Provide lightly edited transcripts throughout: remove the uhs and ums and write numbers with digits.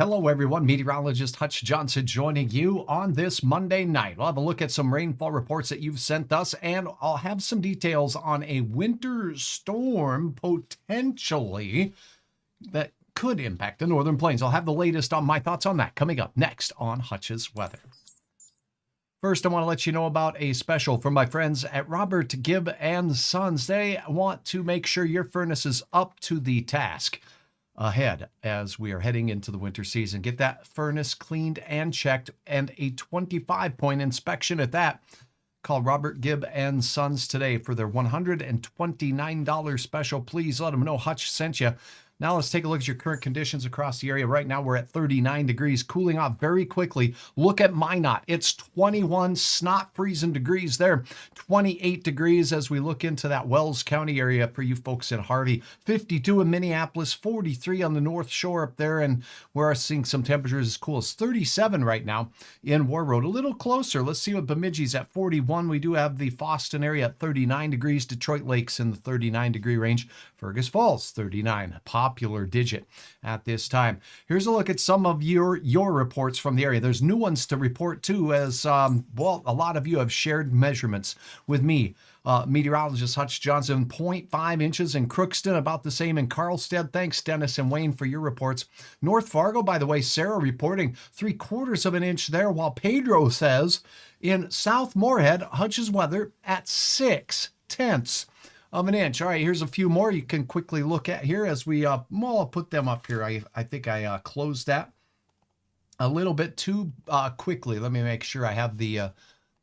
Hello, everyone. Meteorologist Hutch Johnson joining you on this Monday night. We'll have a look at some rainfall reports that you've sent us, and I'll have some details on a winter storm potentially that could impact the northern plains. I'll have the latest on my thoughts on that coming up next on Hutch's Weather. First, I want to let you know about a special from my friends at Robert Gibb and Sons. They want to make sure your furnace is up to the task ahead as we are heading into the winter season. Get that furnace cleaned and checked, and a 25-point inspection at that. Call Robert Gibb and Sons today for their $129 special. Please let them know Hutch sent you. Now let's take a look at your current conditions across the area. Right now we're at 39 degrees, cooling off very quickly. Look at Minot. It's 21 snot freezing degrees there. 28 degrees as we look into that Wells County area for you folks in Harvey. 52 in Minneapolis, 43 on the North Shore up there, and we're seeing some temperatures as cool as 37 right now in War Road. A little closer. Let's see what Bemidji's at 41. We do have the Fosston area at 39 degrees. Detroit Lakes in the 39 degree range. Fergus Falls, 39. Popular digit at this time. Here's a look at some of your reports from the area. There's new ones to report too, as well, a lot of you have shared measurements with me. Meteorologist Hutch Johnson, 0.5 inches in Crookston, about the same in Carlstead. Thanks, Dennis and Wayne, for your reports. North Fargo, by the way, Sarah reporting 3/4 of an inch there, while Pedro says in South Moorhead, Hutch's Weather at 6/10 of an inch. All right, here's a few more you can quickly look at here as we I'll put them up here. I think I closed that a little bit too quickly. Let me make sure I have the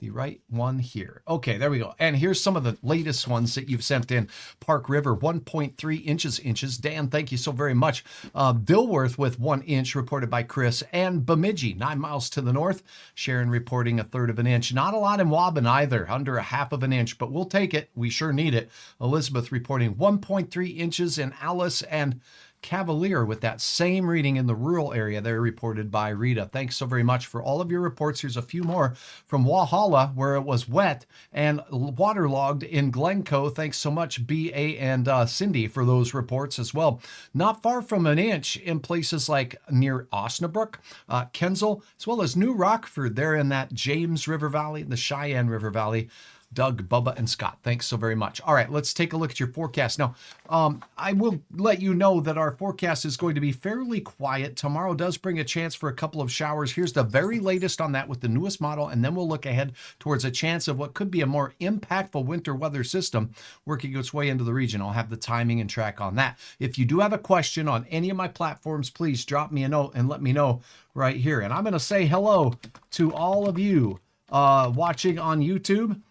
right one here. Okay, there we go. And here's some of the latest ones that you've sent in. Park River, 1.3 inches. Dan, thank you so very much. Dilworth with 1 inch reported by Chris. And Bemidji, 9 miles to the north. Sharon reporting 1/3 of an inch. Not a lot in Waban either, under 1/2 of an inch, but we'll take it. We sure need it. Elizabeth reporting 1.3 inches in Alice, and Cavalier with that same reading in the rural area there reported by Rita. Thanks so very much for all of your reports. Here's a few more from Walhalla, where it was wet and waterlogged in Glencoe. Thanks so much, B.A. and Cindy, for those reports as well. Not far from an inch in places like near Osnabrück, Kensal, as well as New Rockford there in that James River Valley, the Cheyenne River Valley. Doug, Bubba, and Scott, thanks so very much. All right, let's take a look at your forecast. Now, I will let you know that our forecast is going to be fairly quiet. Tomorrow does bring a chance for a couple of showers. Here's the very latest on that with the newest model, and then we'll look ahead towards a chance of what could be a more impactful winter weather system working its way into the region. I'll have the timing and track on that. If you do have a question on any of my platforms, please drop me a note and let me know right here. And I'm going to say hello to all of you watching on YouTube.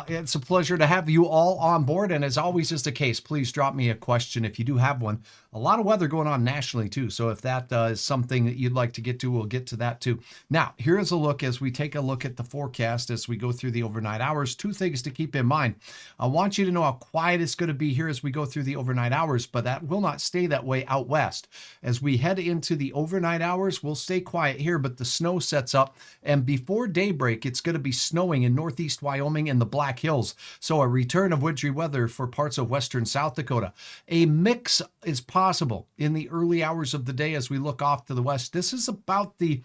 It's a pleasure to have you all on board, and as always is the case, please drop me a question if you do have one. A lot of weather going on nationally too, so if that is something that you'd like to get to, we'll get to that too. Now, here's a look as we take a look at the forecast as we go through the overnight hours. Two things to keep in mind. I want you to know how quiet it's going to be here as we go through the overnight hours, but that will not stay that way out west. As we head into the overnight hours, we'll stay quiet here, but the snow sets up, and before daybreak, it's going to be snowing in northeast Wyoming and the Black Hills. So a return of wintry weather for parts of western South Dakota. A mix is possible in the early hours of the day as we look off to the west. This is about the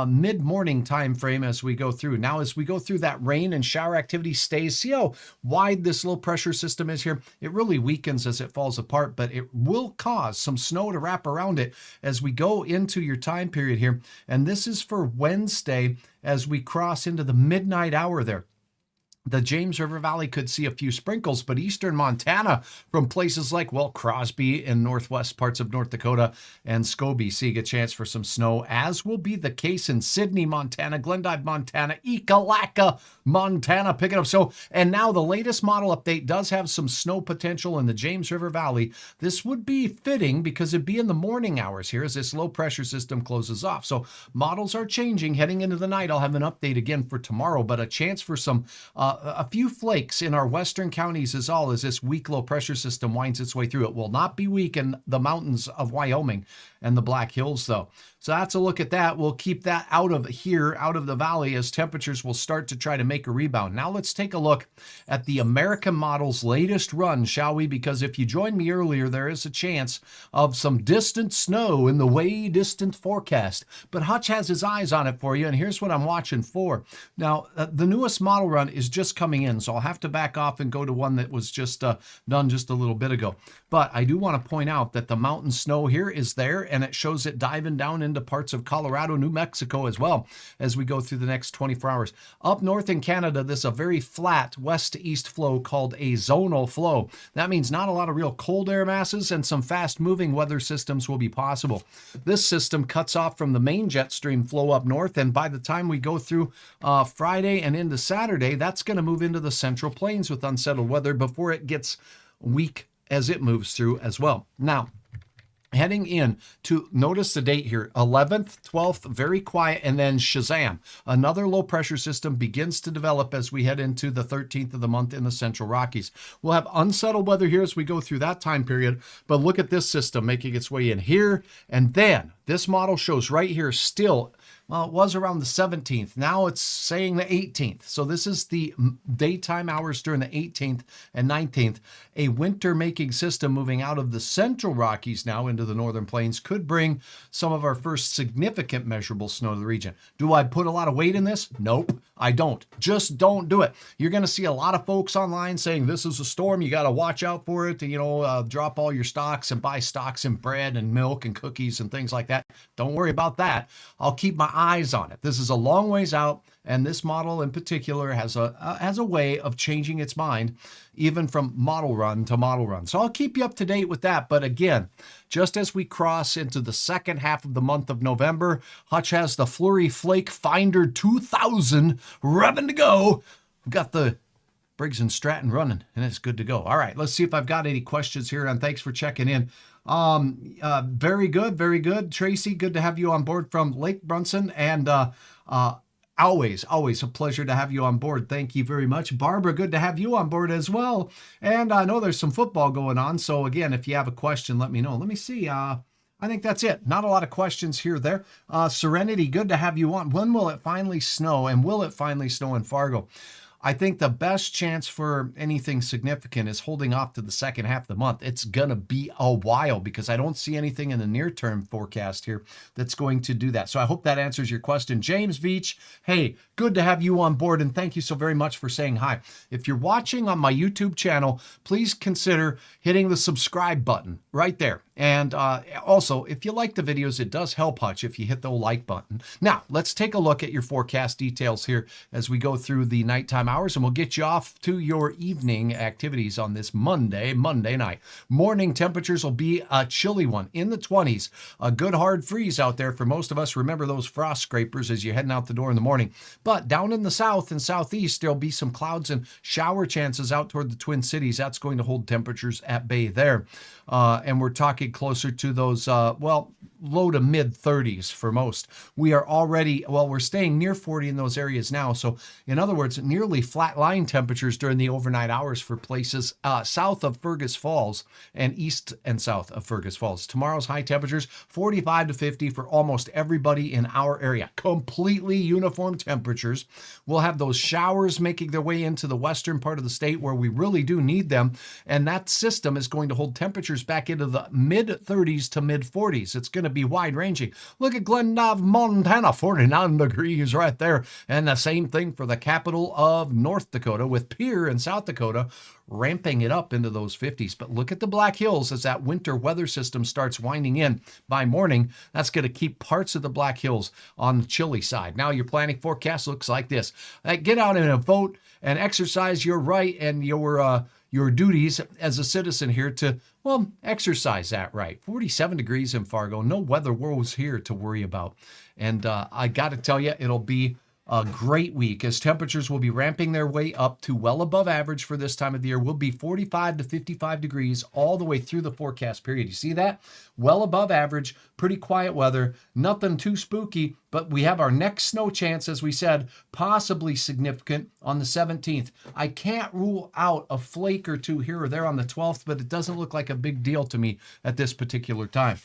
mid-morning time frame as we go through. Now, as we go through, that rain and shower activity stays. See how wide this low pressure system is here? It really weakens as it falls apart, but it will cause some snow to wrap around it as we go into your time period here. And this is for Wednesday as we cross into the midnight hour there. The James River Valley could see a few sprinkles, but eastern Montana from places like, well, Crosby and northwest parts of North Dakota and Scobie seeing a chance for some snow, as will be the case in Sidney, Montana, Glendive, Montana, Ekalaka, Montana, picking up. So, and now the latest model update does have some snow potential in the James River Valley. This would be fitting because it'd be in the morning hours here as this low pressure system closes off. So models are changing heading into the night. I'll have an update again for tomorrow, but a chance for some a few flakes in our western counties is all as this weak low pressure system winds its way through. It will not be weak in the mountains of Wyoming and the Black Hills, though. So that's a look at that. We'll keep that out of here, out of the valley, as temperatures will start to try to make a rebound. Now let's take a look at the American model's latest run, shall we? Because if you joined me earlier, there is a chance of some distant snow in the way distant forecast. But Hutch has his eyes on it for you, and here's what I'm watching for. Now, the newest model run is just coming in, so I'll have to back off and go to one that was just done just a little bit ago. But I do want to point out that the mountain snow here is there, and it shows it diving down into parts of Colorado, New Mexico as well as we go through the next 24 hours. Up north in Canada, this is a very flat west to east flow called a zonal flow. That means not a lot of real cold air masses, and some fast moving weather systems will be possible. This system cuts off from the main jet stream flow up north, and by the time we go through Friday and into Saturday, that's going to move into the central plains with unsettled weather before it gets weak as it moves through as well. Now, heading in to, notice the date here, 11th, 12th, very quiet, and then shazam, another low pressure system begins to develop as we head into the 13th of the month in the Central Rockies. We'll have unsettled weather here as we go through that time period, but look at this system making its way in here, and then this model shows right here still, well, it was around the 17th. Now it's saying the 18th. So this is the daytime hours during the 18th and 19th. A winter-making system moving out of the Central Rockies now into the northern plains could bring some of our first significant measurable snow to the region. Do I put a lot of weight in this? Nope, I don't. Just don't do it. You're going to see a lot of folks online saying this is a storm. You got to watch out for it. Drop all your stocks and buy stocks in bread and milk and cookies and things like that. Don't worry about that. I'll keep my eyes on it. This is a long ways out, and this model in particular has a way of changing its mind, even from model run to model run. So I'll keep you up to date with that. But again, just as we cross into the second half of the month of November, Hutch has the Flurry Flake Finder 2000 revving to go. We've got the Briggs & Stratton running, and it's good to go. All right, let's see if I've got any questions here, and thanks for checking in. Very good, very good. Tracy, good to have you on board from Lake Brunson, and always a pleasure to have you on board. Thank you very much. Barbara, good to have you on board as well. And I know there's some football going on, so again, if you have a question, let me know. Let me see. I think that's it. Not a lot of questions here there. Serenity, good to have you on. When will it finally snow, and will it finally snow in Fargo? I think the best chance for anything significant is holding off to the second half of the month. It's going to be a while because I don't see anything in the near-term forecast here that's going to do that. So I hope that answers your question. James Veach, hey, good to have you on board, and thank you so very much for saying hi. If you're watching on my YouTube channel, please consider hitting the subscribe button right there. And also, if you like the videos, it does help Hutch if you hit the like button. Now, let's take a look at your forecast details here as we go through the nighttime hours, and we'll get you off to your evening activities on this Monday night. Morning temperatures will be a chilly one in the 20s. A good hard freeze out there for most of us. Remember those frost scrapers as you're heading out the door in the morning. But down in the south and southeast, there'll be some clouds and shower chances out toward the Twin Cities. That's going to hold temperatures at bay there. And we're talking closer to those, low to mid 30s for most. We are already, we're staying near 40 in those areas now. So in other words, nearly flat line temperatures during the overnight hours for places south of Fergus Falls and east and south of Fergus Falls. Tomorrow's high temperatures, 45 to 50 for almost everybody in our area. Completely uniform temperatures. We'll have those showers making their way into the western part of the state where we really do need them. And that system is going to hold temperatures back into the mid 30s to mid 40s. It's going to be wide ranging. Look at Glendive, Montana, 49 degrees right there. And the same thing for the capital of North Dakota with Pierre in South Dakota, ramping it up into those 50s. But look at the Black Hills as that winter weather system starts winding in by morning. That's going to keep parts of the Black Hills on the chilly side. Now your planning forecast looks like this. Get out and vote and exercise your right and your duties as a citizen here to, exercise that right. 47 degrees in Fargo. No weather woes here to worry about. And I got to tell you, it'll be a great week as temperatures will be ramping their way up to well above average for this time of the year. We'll be 45 to 55 degrees all the way through the forecast period. You see that? Well above average, pretty quiet weather, nothing too spooky, but we have our next snow chance, as we said, possibly significant on the 17th. I can't rule out a flake or two here or there on the 12th, but it doesn't look like a big deal to me at this particular time.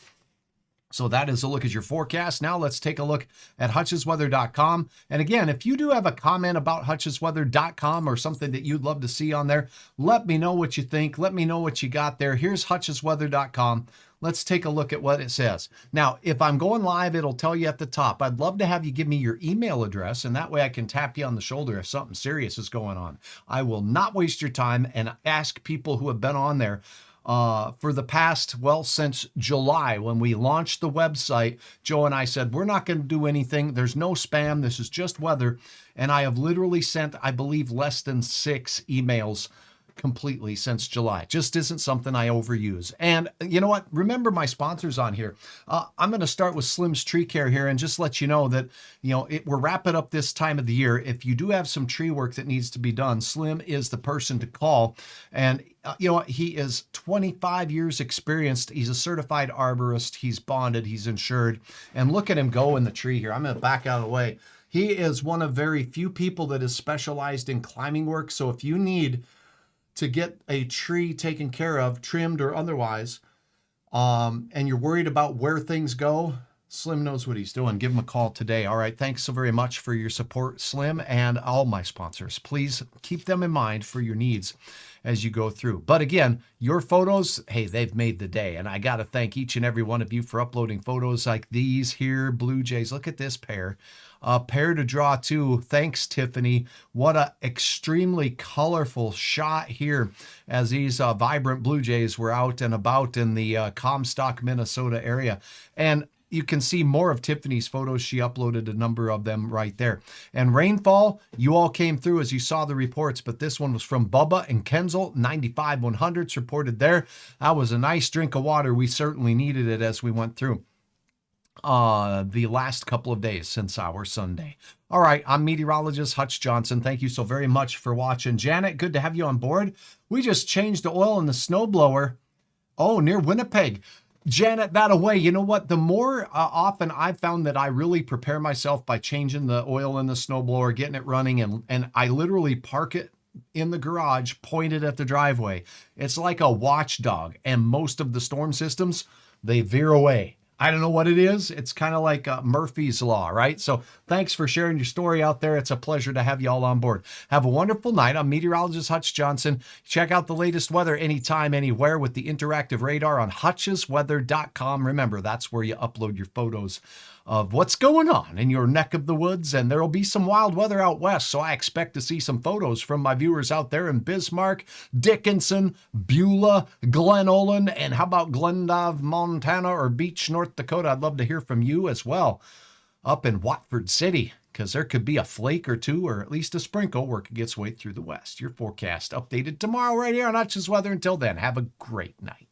So that is a look at your forecast. Now let's take a look at hutchesweather.com. And again, if you do have a comment about hutchesweather.com or something that you'd love to see on there, let me know what you think. Let me know what you got there. Here's hutchesweather.com. Let's take a look at what it says. Now, if I'm going live, it'll tell you at the top. I'd love to have you give me your email address, and that way I can tap you on the shoulder if something serious is going on. I will not waste your time and ask people who have been on there for the past, well, since July when we launched the website. Joe and I said, we're not going to do anything. There's no spam. This is just weather. And I have literally sent, I believe, less than 6 emails completely since July. Just isn't something I overuse. And you know what? Remember my sponsors on here. I'm going to start with Slim's Tree Care here and just let you know that, we're wrapping up this time of the year. If you do have some tree work that needs to be done, Slim is the person to call. And you know what? He is 25 years experienced. He's a certified arborist. He's bonded. He's insured. And look at him go in the tree here. I'm going to back out of the way. He is one of very few people that is specialized in climbing work. So if you need to get a tree taken care of, trimmed or otherwise, and you're worried about where things go, Slim knows what he's doing. Give him a call today. All right. Thanks so very much for your support, Slim, and all my sponsors. Please keep them in mind for your needs as you go through. But again, your photos, hey, they've made the day. And I got to thank each and every one of you for uploading photos like these here, Blue Jays. Look at this pair. Pair to draw too. Thanks, Tiffany. What a extremely colorful shot here as these vibrant Blue Jays were out and about in the Comstock, Minnesota area. And you can see more of Tiffany's photos. She uploaded a number of them right there. And rainfall, you all came through as you saw the reports, but this one was from Bubba and Kenzel, 95 100s reported there. That was a nice drink of water. We certainly needed it as we went through the last couple of days since our Sunday. All right, I'm meteorologist Hutch Johnson. Thank you so very much for watching. Janet, good to have you on board. We just changed the oil in the snowblower. Oh, near Winnipeg. Janet, that away. You know what? The more often I've found that I really prepare myself by changing the oil in the snowblower, getting it running, and I literally park it in the garage, pointed at the driveway. It's like a watchdog, and most of the storm systems, they veer away. I don't know what it is. It's kind of like Murphy's Law, right? So thanks for sharing your story out there. It's a pleasure to have you all on board. Have a wonderful night. I'm meteorologist Hutch Johnson. Check out the latest weather anytime, anywhere with the interactive radar on hutchesweather.com. Remember, that's where you upload your photos of what's going on in your neck of the woods. And there will be some wild weather out west, so I expect to see some photos from my viewers out there in Bismarck, Dickinson, Beulah, Glen Olin, and how about Glendive, Montana, or Beach, North Dakota? I'd love to hear from you as well up in Watford City, because there could be a flake or two, or at least a sprinkle, working its way through the west. Your forecast updated tomorrow right here on Hutch's Weather. Until then, have a great night.